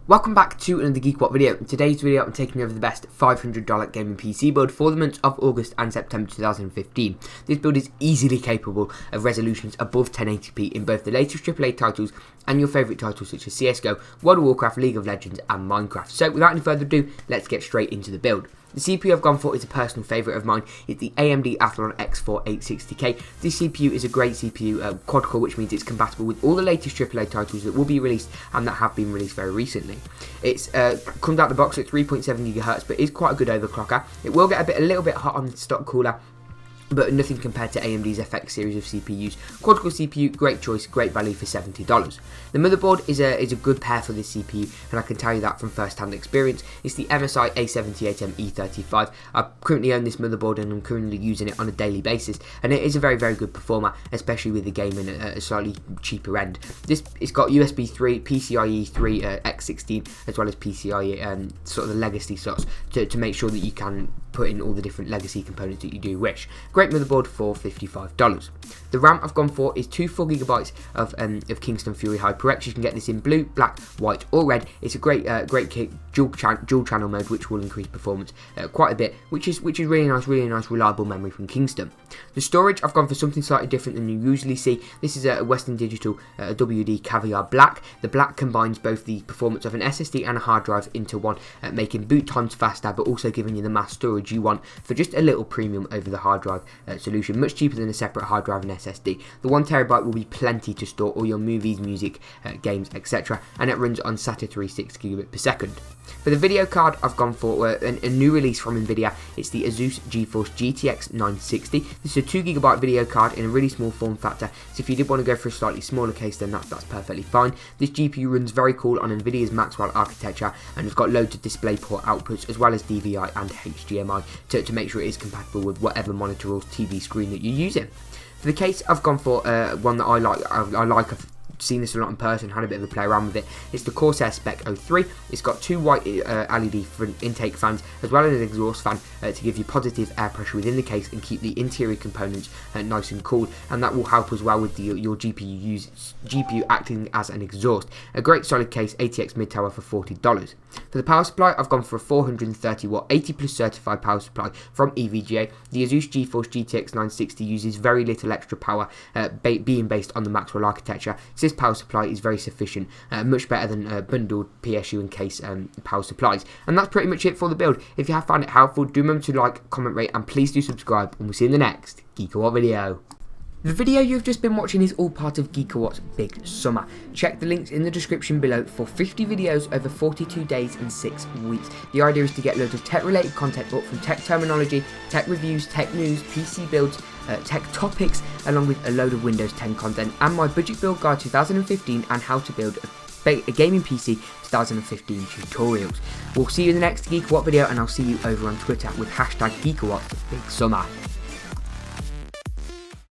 Welcome back to another GeekaWhat video. In today's video I'm taking over the best $500 gaming PC build for the months of August and September 2015. This build is easily capable of resolutions above 1080p in both the latest AAA titles and your favourite titles such as CSGO, World of Warcraft, League of Legends and Minecraft. So without any further ado, let's get straight into the build. The CPU I've gone for is a personal favourite of mine. It's the AMD Athlon X4 860K. This CPU is a great CPU, quad-core, which means it's compatible with all the latest AAA titles that will be released and that have been released very recently. It comes out the box at 3.7 GHz, but is quite a good overclocker. It will get a little bit hot on the stock cooler, but nothing compared to AMD's FX series of CPUs. Quad-core CPU, great choice, great value for $70. The motherboard is a good pair for this CPU, and I can tell you that from first-hand experience. It's the MSI A78M E35. I currently own this motherboard and I'm currently using it on a daily basis, and it is a very, very good performer, especially with the gaming at a slightly cheaper end. It's got USB 3, PCIe 3 X16, as well as PCIe sort of the legacy slots to make sure that you can put in all the different legacy components that you do wish. Great motherboard for $55. The RAM I've gone for is 2 4GB of Kingston Fury HyperX. You can get this in blue, black, white or red. It's a great dual channel mode, which will increase performance quite a bit, which is really nice reliable memory from Kingston. The storage I've gone for something slightly different than you usually see. This is a Western Digital WD Caviar Black. The black combines both the performance of an SSD and a hard drive into one, making boot times faster, but also giving you the mass storage you want for just a little premium over the hard drive solution, much cheaper than a separate hard drive and SSD. The 1TB will be plenty to store all your movies, music, games, etc., and it runs on SATA 3.6 GB/s. For the video card, I've gone for a new release from NVIDIA. It's the Asus GeForce GTX 960. This is a 2GB video card in a really small form factor, so if you did want to go for a slightly smaller case, then that's perfectly fine. This GPU runs very cool on NVIDIA's Maxwell architecture, and it's got loads of DisplayPort outputs as well as DVI and HDMI to make sure it is compatible with whatever monitor or TV screen that you're using. For the case, I've gone for one that I like. I've seen this a lot in person, had a bit of a play around with it. It's the Corsair Spec 03. It's got two white LED front intake fans as well as an exhaust fan to give you positive air pressure within the case and keep the interior components nice and cool, and that will help as well with your GPU acting as an exhaust. A great solid case, ATX mid tower for $40. For the power supply, I've gone for a 430 watt 80+ certified power supply from EVGA. The Asus GeForce GTX 960 uses very little extra power, being based on the Maxwell architecture. So this power supply is very sufficient, much better than bundled PSU and case power supplies. And that's pretty much it for the build. If you have found it helpful, do remember to like, comment, rate, and please do subscribe, and we'll see you in the next GeekaWhat video. The video you've just been watching is all part of GeekaWhat's Big Summer. Check the links in the description below for 50 videos over 42 days and 6 weeks. The idea is to get loads of tech related content up, from tech terminology, tech reviews, tech news, PC builds, tech topics, along with a load of Windows 10 content, and my budget build guide 2015 and how to build a gaming PC 2015 tutorials. We'll see you in the next GeekaWhat video, and I'll see you over on Twitter with #GeekaWhatBigSummer.